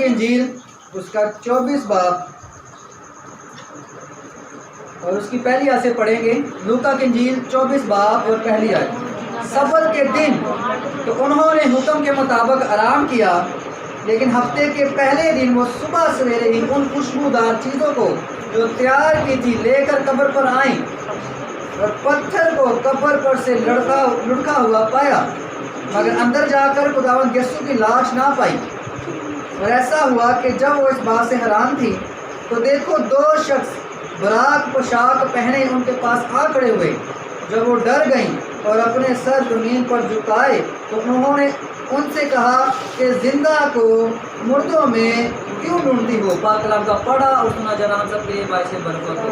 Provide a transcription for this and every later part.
کی انجیل اس کا 24 باب اور اس کی پہلی آیت سے پڑھیں گے. لوکا کی انجیل 24 باب اور پہلی آیت. سبت کے دن تو انہوں نے حکم کے مطابق آرام کیا، لیکن ہفتے کے پہلے دن وہ صبح سویرے ہی ان خوشبودار چیزوں کو جو تیار کی تھی لے کر قبر پر آئیں اور پتھر کو قبر پر سے لڑکا ہوا پایا، مگر اندر جا کر خداوند یسوع کی لاش نہ پائی. اور ایسا ہوا کہ جب وہ اس بات سے حیران تھی تو دیکھو 2 شخص براق پوشاک پہنے ان کے پاس آ کھڑے ہوئے. جب وہ ڈر گئیں اور اپنے سر زمین پر جھکائے تو انہوں نے ان سے کہا کہ زندہ کو مردوں میں کیوں ڈھونڈتی ہو. پاک کلام کا پڑھا اور سنا جناب سب کے لیے باعث برکت ہو.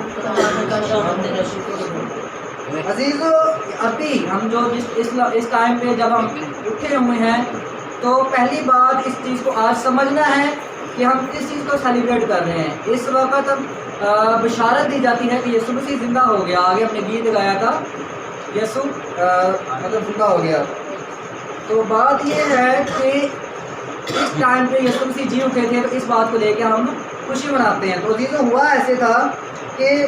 عزیزو، ابھی ہم جو اس ٹائم پہ جب ہم اٹھے ہوئے ہیں تو پہلی بات اس چیز کو آج سمجھنا ہے کہ ہم کس چیز کو سیلیبریٹ کر رہے ہیں. اس وقت بشارت دی جاتی ہے کہ یسوع مسیح زندہ ہو گیا. آگے ہم نے گیت گایا تھا یسوع مطلب زندہ ہو گیا. تو بات یہ ہے کہ اس ٹائم پہ یسوع مسیح جی اٹھے تھے تو اس بات کو لے کے ہم خوشی مناتے ہیں. تو عزیزوں، ہوا ایسے تھا کہ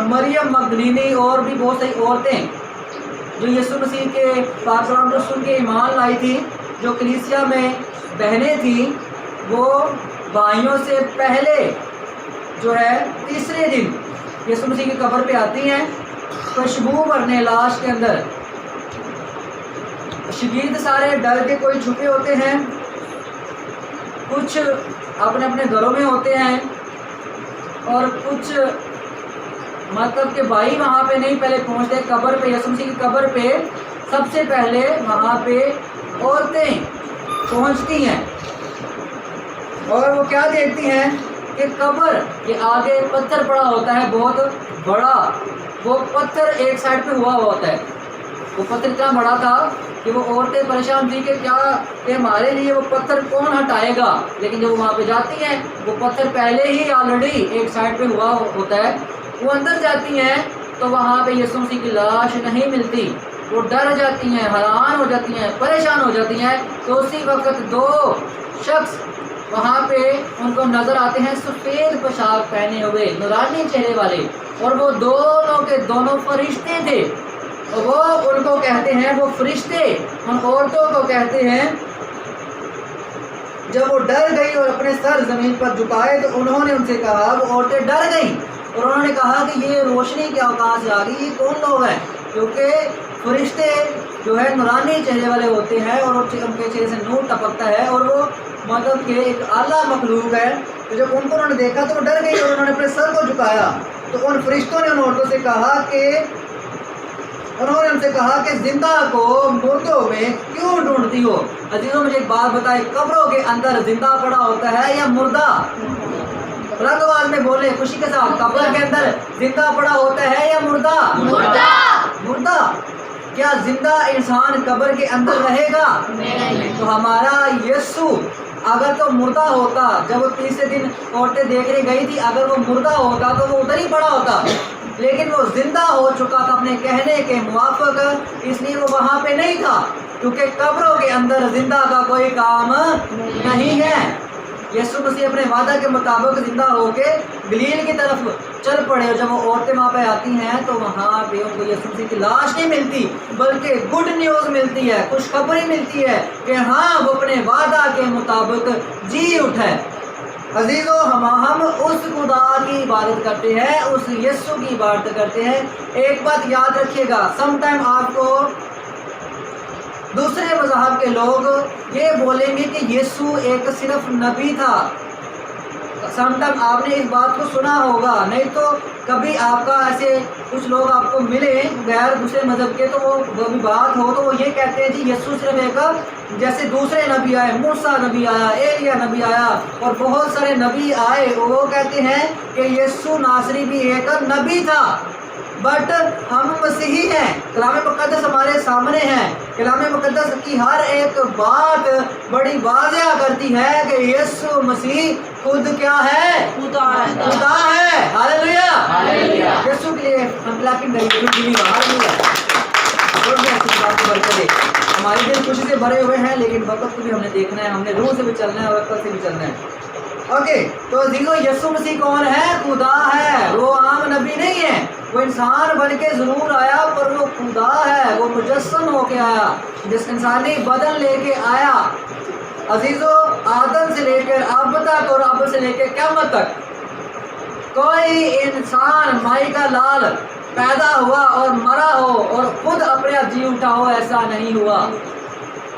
مریم مگدلینی اور بھی بہت سی عورتیں جو یسوع مسیح کے پاک کلام کو سن کے ایمان لائی تھی، جو کلیسیا میں بہنیں تھیں، وہ بھائیوں سے پہلے جو ہے تیسرے دن یسوع مسیح کی قبر پہ آتی ہیں خوشبو بھرنے لاش کے اندر. شگرد سارے ڈر کے کوئی چھپے ہوتے ہیں، کچھ اپنے اپنے گھروں میں ہوتے ہیں، اور کچھ مطلب کہ بھائی وہاں پہ نہیں پہلے پہنچتے قبر پہ. یسوع مسیح کی قبر پہ سب سے پہلے وہاں پہ عورتیں پہنچتی ہیں اور وہ کیا دیکھتی ہیں کہ قبر کے آگے پتھر پڑا ہوتا ہے بہت بڑا. وہ پتھر ایک سائڈ پہ ہوا ہوتا ہے. وہ پتھر اتنا بڑا تھا کہ وہ عورتیں پریشان تھی کہ کیا کہ ہمارے لیے وہ پتھر کون ہٹائے گا. لیکن جب وہ وہاں پہ جاتی ہیں وہ پتھر پہلے ہی آلریڈی ایک سائڈ پہ ہوا ہوتا ہے. وہ اندر جاتی ہیں تو وہاں پہ یسوع مسیح کی لاش نہیں ملتی. وہ ڈر جاتی ہیں، حیران ہو جاتی ہیں، پریشان ہو جاتی ہیں. تو اسی وقت 2 شخص وہاں پہ ان کو نظر آتے ہیں سفید پوشاک پہنے ہوئے، نورانی چہرے والے، اور وہ دونوں کے دونوں فرشتے تھے. وہ ان کو کہتے ہیں، وہ فرشتے ان عورتوں کو کہتے ہیں، جب وہ ڈر گئی اور اپنے سر زمین پر جھکائے تو انہوں نے ان سے کہا، وہ عورتیں ڈر گئیں اور انہوں نے کہا کہ یہ روشنی کیا اوقات سے آ گئی، یہ کون لوگ ہیں؟ کیونکہ فرشتے جو ہے نورانی چہرے والے ہوتے ہیں اور ان کے چہرے سے نور ٹپکتا ہے اور وہ مطلب کہ ایک اعلیٰ مخلوق ہے. تو جب ان کو انہوں نے دیکھا تو وہ ڈر گئی اور انہوں نے اپنے سر کو جھکایا. تو ان فرشتوں نے ان عورتوں سے کہا کہ انہوں نے ان سے کہا کہ زندہ کو مردوں میں کیوں ڈھونڈتی ہو. عزیزوں، مجھے ایک بات بتائیں، قبروں کے اندر زندہ پڑا ہوتا ہے یا مردہ؟ بلند آواز میں بولے خوشی کے ساتھ. قبر کے اندر زندہ پڑا ہوتا ہے یا مردہ؟ مردہ. مردہ. کیا زندہ انسان قبر کے اندر رہے گا؟ نہیں. تو ہمارا یسوع اگر تو مردہ ہوتا، جب وہ تیسرے دن عورتیں دیکھنے گئی تھی، اگر وہ مردہ ہوتا تو وہ ادھر ہی پڑا ہوتا. لیکن وہ زندہ ہو چکا تھا اپنے کہنے کے موافق، اس لیے وہ وہاں پہ نہیں تھا، کیونکہ قبروں کے اندر زندہ کا کوئی کام نہیں ہے. یسوع مسیح اپنے وعدہ کے مطابق زندہ ہو کے گلیل کی طرف چل پڑے، اور جب وہ عورتیں وہاں پہ آتی ہیں تو وہاں پہ ان کو یسوع مسیح کی لاش نہیں ملتی، بلکہ گڈ نیوز ملتی ہے، خوشخبری ملتی ہے کہ ہاں وہ اپنے وعدہ کے مطابق جی اٹھا ہے. عزیزو، ہم اس خدا کی عبادت کرتے ہیں، اس یسوع کی عبادت کرتے ہیں. ایک بات یاد رکھیے گا، سم ٹائم آپ کو دوسرے مذہب کے لوگ یہ بولیں گے کہ یسوع ایک صرف نبی تھا. سم ٹائم آپ نے اس بات کو سنا ہوگا، نہیں تو کبھی آپ کا ایسے کچھ لوگ آپ کو ملے غیر دوسرے مذہب کے، تو وہ بھی بات ہو تو وہ یہ کہتے ہیں جی یسوع صرف ایک جیسے دوسرے نبی آئے، موسیٰ نبی آیا، ایلیا نبی آیا اور بہت سارے نبی آئے، وہ کہتے ہیں کہ یسوع ناصری بھی ایک نبی تھا. بٹ ہم مسیحی ہیں، کلام مقدس ہمارے سامنے ہے. کلام مقدس کی ہر ایک بات بڑی واضح کرتی ہے کہ یسوع مسیح خود کیا ہے؟ خدا ہے. ہاللیلویا. یسوع کے لیے ہم کلاپنگ کریں گے. ہاللیلویا. हमारे दिल खुशी से भरे हुए हैं, लेकिन वक़्त को भी हमने देखना है, हमने रूह से भी चलना है और अक्ल से भी चलना है। ओके, तो अज़ीज़ों, यीशु मसीह कौन है? खुदा है। वो आम नबी नहीं है, वो इंसान बन के ज़रूर आया, पर वो खुदा है, वो मुजस्सम होके आया, जिस इंसानी बदन लेके आया। अज़ीज़ों, आदम से लेकर अब तक और अब से लेकर क़यामत तक कोई इंसान माई का लाल पैदा हुआ और मरा हो और खुद अपने आप जी उठा हो, ऐसा नहीं हुआ।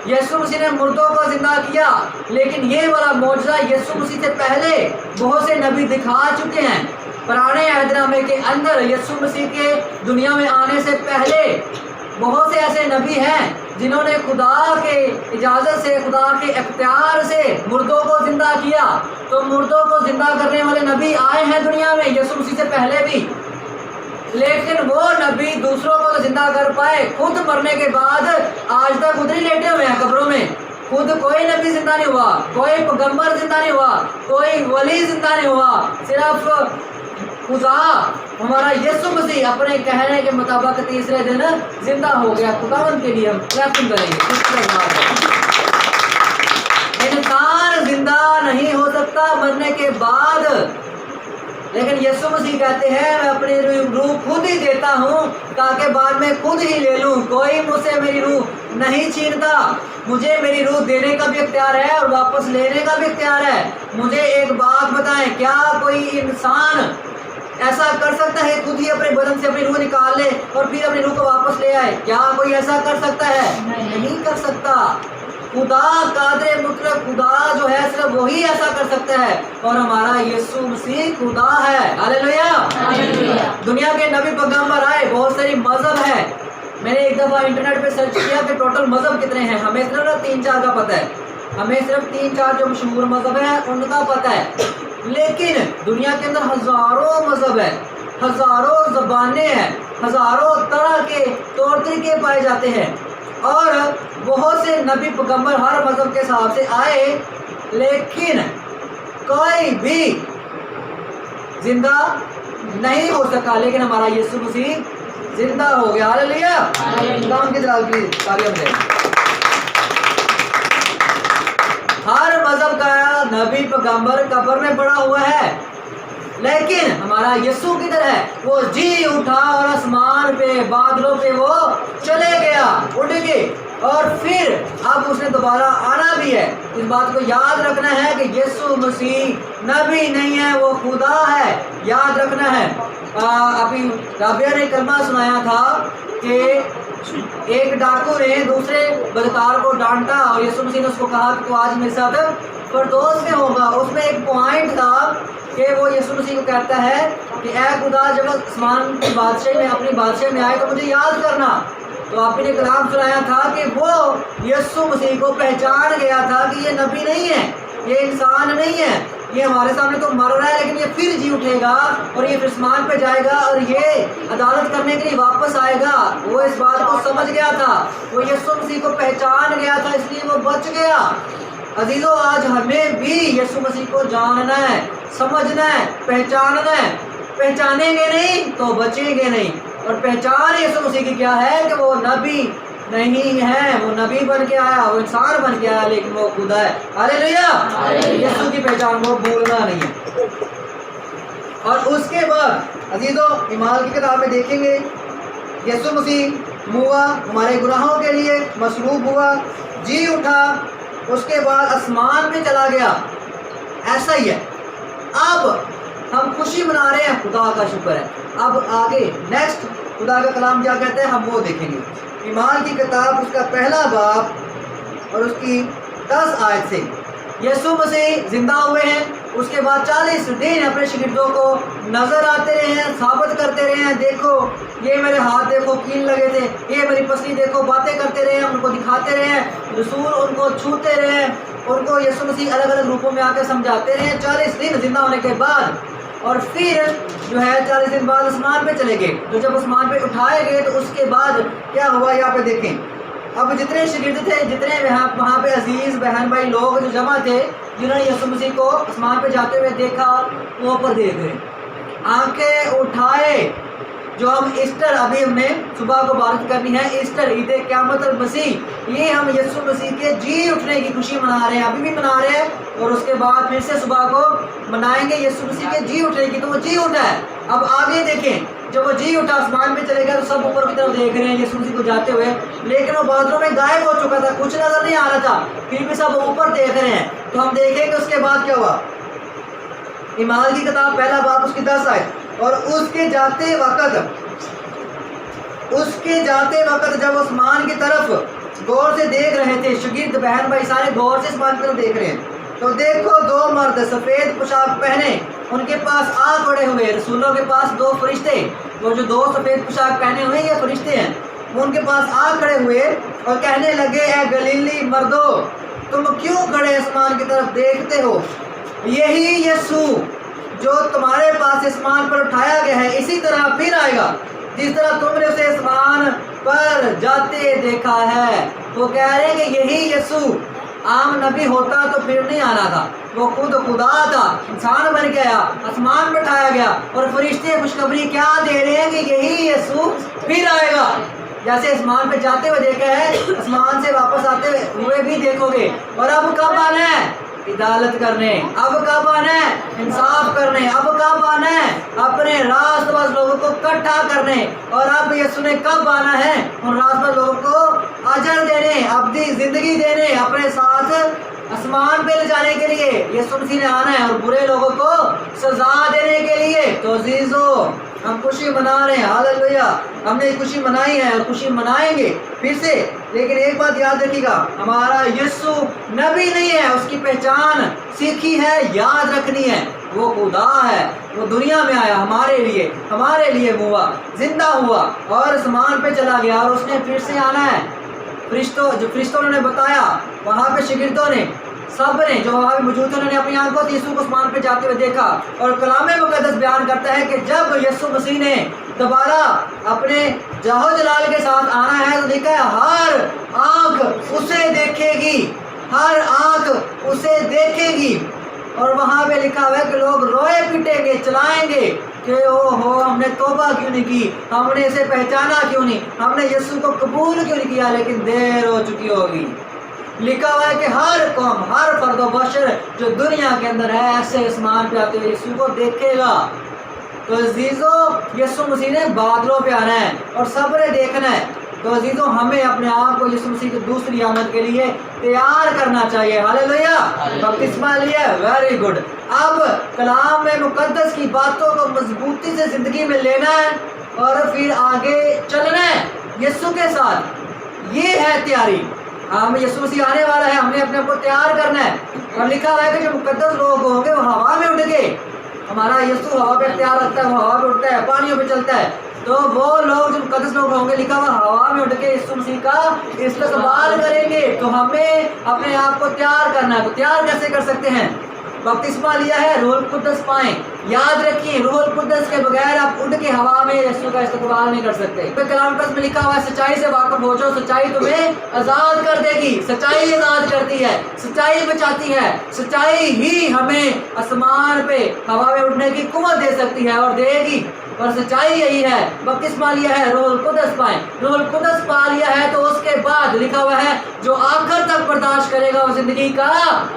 यीशु मसीह ने मुर्दों को जिंदा किया, लेकिन ये वाला मौजज़ा यीशु मसीह से पहले बहुत से नबी दिखा चुके हैं। पुराने अहदनामे के अंदर यीशु मसीह के दुनिया में आने से पहले बहुत से ऐसे नबी हैं जिन्होंने खुदा के इजाज़त से, खुदा के इख्तियार से मुर्दों को जिंदा किया। तो मुर्दों को जिंदा करने वाले नबी आए हैं दुनिया में यीशु मसीह से पहले भी, लेकिन वो नबी दूसरों को तो जिंदा कर पाए, खुद मरने के बाद आज तक उधर ही लेटे हुए हैं कब्रों में। खुद कोई नबी जिंदा नहीं हुआ, कोई पैगंबर जिंदा नहीं हुआ, कोई वली जिंदा नहीं हुआ। सिर्फ खुदा हमारा यीशु मसीह अपने कहने के मुताबिक तीसरे दिन जिंदा हो गया। खुदावन के लिए हम प्रार्थना करेंगे। इंसान जिंदा नहीं हो सकता मरने के बाद, लेकिन यीशु मसीह कहते हैं मैं अपनी रूह खुद ही देता हूँ ताकि बाद में खुद ही ले लूँ। कोई मुझसे मेरी रूह नहीं छीनता। मुझे मेरी रूह देने का भी इख्तियार है और वापस लेने का भी इख्तियार है। मुझे एक बात बताएं, क्या कोई इंसान ऐसा कर सकता है खुद ही अपने बदन से अपनी रूह निकाल ले और फिर अपनी रूह को वापस ले आए? क्या कोई ऐसा कर सकता है? नहीं कर सकता। खुदा कादिर मुतलक, खुदा जो है सिर्फ वही ऐसा कर सकता है, और हमारा यीशु मसीह खुदा है। हालेलुया। दुनिया के नबी पैगंबर आए, बहुत सारी मजहब है। मैंने एक दफ़ा इंटरनेट पे सर्च किया कि टोटल मजहब कितने हैं। हमें सिर्फ ना 3-4 का पता है, हमें सिर्फ 3-4 जो मशहूर मजहब है उनका पता है, लेकिन दुनिया के अंदर हज़ारों मजहब है, हज़ारों ज़बानें हैं, हज़ारों तरह के तौर तरीके पाए जाते हैं, और बहुत से नबी पैगंबर हर मजहब के हिसाब से आए, लेकिन कोई भी जिंदा नहीं हो सका। लेकिन हमारा यीशु मसीह जिंदा हो गया। हालेलुया। खुदावंद की जलाल की तारीफ है। हर मजहब का नबी पैगंबर कब्र में पड़ा हुआ है, लेकिन हमारा यीशु किधर है? वो जी उठा और आसमान पे, बादलों पे वो चले गया, उड़ के, और फिर अब उसने दोबारा आना भी है। इस बात को याद रखना है कि यीशु मसीह नबी नहीं है, वो खुदा है। याद रखना है। अभी राबिया ने कलमा सुनाया था कि एक डाकू ने दूसरे बदकार को डांटा और यीशु मसीह ने उसको कहा कि तो आज मेरे साथ फिरदौस में होगा। उसमें एक पॉइंट था कि वो यीशु मसीह को कहता है कि ऐ खुदा, जब आसमान की बादशाह में अपनी बादशाह में आए तो मुझे याद करना। तो आपने कलाम सुनाया था कि वो यीशु मसीह को पहचान गया था कि ये नबी नहीं है, ये इंसान नहीं है, ये हमारे सामने तो मर रहा है, लेकिन ये फिर जी उठेगा और ये फिर आसमान पे जाएगा और ये अदालत करने के लिए वापस आएगा। वो इस बात को समझ गया था, वो यीशु मसीह को पहचान गया था, इसलिए वो बच गया। अजीजों, आज हमें भी यीशु मसीह को जानना है, समझना है, पहचानना है। पहचानेंगे नहीं तो बचेंगे नहीं। और पहचान यीशु मसीह की क्या है कि वो नबी नहीं है, वो नबी बन के आया, वो इंसान बन के आया, लेकिन वो खुदा है। हालेलुया। यीशु की पहचान वो भूलना नहीं है। और उसके बाद अजीजों, ईमान की किताब में देखेंगे यीशु मसीह हुआ हमारे गुनाहों के लिए, मसलूब हुआ, जी उठा, उसके बाद आसमान पे चला गया। ऐसा ही है। अब हम खुशी मना रहे हैं, खुदा का शुक्र है। अब आगे नेक्स्ट खुदा का कलाम क्या कहते हैं हम वो देखेंगे। ईमान की किताब उसका पहला बाब और उसकी 10 आयत से यीशु मसीह जिंदा हुए हैं। उसके बाद 40 दिन अपने शागिर्दों को नजर आते रहे हैं, साबित करते रहे हैं, देखो ये मेरे हाथ देखो कील लगे थे, ये मेरी पसली देखो, बातें करते रहे हैं, उनको दिखाते रहे हैं, रसूल उनको छूते रहे हैं, उनको यीशु मसीह अलग अलग रूपों में आकर समझाते रहे हैं 40 दिन जिंदा होने के बाद। और फिर जो है 40 दिन बाद आसमान पे चले गए। तो जब आसमान पे उठाए गए तो उसके बाद क्या हुआ यहाँ पे देखें। अब जितने शागिर्द थे, जितने वहाँ पे अजीज़ बहन भाई लोग जो जमा थे, जिन्होंने यीशु मसीह को आसमान पे जाते हुए देखा, वो ऊपर देख गए, आंखें उठाए जो हम ईस्टर अभी हमने सुबह को बात करनी है, ईस्टर ईद क़यामत मसीह, ये हम यीशु मसीह के जी उठने की खुशी मना रहे हैं, अभी भी मना रहे हैं और उसके बाद फिर से सुबह को मनाएंगे यीशु मसीह के जी उठने की। तो वो जी उठा है। अब आगे देखें, जब वो जी उठा आसमान में चले गया तो सब ऊपर की तरफ देख रहे हैं यीशु मसीह को जाते हुए, लेकिन वो बादलों में गायब हो चुका था, कुछ नजर नहीं आ रहा था, फिर भी सब ऊपर देख रहे हैं। तो हम देखेंगे उसके बाद क्या हुआ। ईमाल की किताब पहला बाब उसकी 10 आयत, और उसके जाते वक्त जब आसमान की तरफ गौर से देख रहे थे, शागिर्द बहन भाई सारे गौर से आसमान की तरफ देख रहे हैं, तो देखो 2 मर्द सफ़ेद पोशाक पहने उनके पास आ खड़े हुए। रसूलों के पास 2 फरिश्ते, वो जो 2 सफ़ेद पोशाक पहने हुए ये फरिश्ते हैं, वो उनके पास आ खड़े हुए और कहने लगे, ए गलीली मर्दो, तुम क्यों खड़े आसमान की तरफ देखते हो? यही यीशु जो तुम्हारे पास आसमान पर उठाया गया है, इसी तरह फिर आएगा जिस तरह तुमने उसे आसमान पर जाते देखा है। वो कह रहे हैं कि यही यीशु आम नबी होता तो फिर नहीं आना था, वो खुद खुदा था, इंसान बन गया, आसमान पर उठाया गया, और फरिश्ते खुशखबरी क्या दे रहे हैं कि यही यीशु फिर आएगा। जैसे आसमान पे जाते हुए देखा है, आसमान से वापस आते हुए भी देखोगे। और अब कब आना है? इदालत करने। अब कब आना है? इंसाफ करने। अब कब आना है? अपने रास्तबाज लोगों को इकट्ठा करने। और अब यीशु ने कब आना है? उन रास्तबाज लोगों को अजर देने, अपनी जिंदगी देने, अपने साथ आसमान पे ले जाने के लिए यीशु मसीह ने आना है, और बुरे लोगों को सजा देने के लिए। तो अजीजो, हम खुशी मना रहे हैं, हालेलुया। हमने खुशी मनाई है और खुशी मनाएंगे फिर से। लेकिन एक बात याद रखिएगा, हमारा यीशु नबी नहीं है, उसकी पहचान सीखी है, याद रखनी है। वो खुदा है, वो दुनिया में आया हमारे लिए हुआ, जिंदा हुआ और आसमान पे चला गया, और उसने फिर से आना है। फरिश्तों ने बताया, वहाँ पे शागिर्दों ने, सब ने जो वहाँ पे मौजूद थे, उन्होंने अपनी आंखों से यीशु को आसमान पे जाते हुए देखा। और कलाम मुक़द्दस बयान करता है कि जब यीशु मसीह ने दोबारा अपने जाहो जलाल के साथ आना है, तो लिखा है हर आंख उसे देखेगी, हर आंख उसे देखेगी। और वहाँ पे लिखा हुआ है कि लोग रोए पिटेंगे, चलाएंगे कि ओहो, हमने तौबा क्यों नहीं की, हमने इसे पहचाना क्यों नहीं, हमने यीशु को कबूल क्यों नहीं किया, लेकिन देर हो चुकी होगी। लिखा हुआ है कि हर कौम, हर फर्द बशर जो दुनिया के अंदर है, ऐसे आसमान पे आते हुए यीशु को देखेगा। तो अजीजों, यीशु मसीह ने बादलों पे आना है और सब ने देखना है। तो अजीजों, हमें अपने आप को यीशु मसीह की दूसरी आमद के लिए तैयार करना चाहिए। हालेलुया। बपतिस्मा लिया, वेरी गुड। अब कलाम में मुकद्दस की बातों को मजबूती से जिंदगी में लेना है और फिर आगे चलना है यीशु के साथ। ये है तैयारी। हम यीशु मसीह आने वाला है, हमने अपने आप को तैयार करना है। और लिखा हुआ है कि जो मुकद्दस लोग होंगे वो हवा में उड़ के, हमारा यीशु हवा पे तैयार रखता है, वो हवा पे उड़ता है, पानियों पे चलता है, तो वो लोग जो मुकद्दस लोग होंगे, लिखा हुआ हवा में उड़ के यीशु मसीह का इस्तकबाल करेंगे। तो हमें अपने आप को तैयार करना है। तो तैयार कैसे कर सकते हैं? बपतिस्मा लिया है, रूहुल कुद्दस पाएं। याद रखिए, रूहुल कुद्दस के बगैर आप उड़ के हवा में यीशु का इस्तकबाल नहीं कर सकते। तो कलाम में लिखा हुआ है, सच्चाई से वाकिफ हो जाओ, सच्चाई तुम्हें आज़ाद कर देगी। सच्चाई आज़ाद करती है, सच्चाई बचाती है, सच्चाई ही हमें आसमान पे हवा में उड़ने की कुव्वत दे सकती है और देगी। और सच्चाई यही है। बपतिस्मा लिया है, रूहुल कुद्दस पाएं। रूहुल कुद्दस पा लिया है तो उसके बाद लिखा हुआ है, जो आखिर तक बर्दाश्त करेगा वो जिंदगी का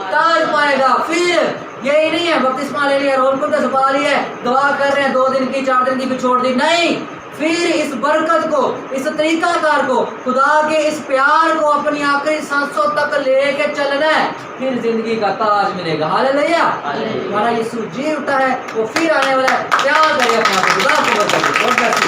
ताज पाएगा। फिर यही नहीं है बपतिस्मा ले लिया, रूहुल कुद्दस पा लिया, दुआ कर रहे हैं 2 दिन की, 4 दिन की, फिर छोड़ दी, नहीं। फिर इस बरकत को, इस तरीकाकार को, खुदा के इस प्यार को अपनी आखिरी सांसों तक लेके चलना है, फिर जिंदगी का ताज मिलेगा। हालेलुया। हमारा यीशु जी उठा है, वो फिर आने वाला है। प्यार करिए अपना, खुदा को बरकत दे।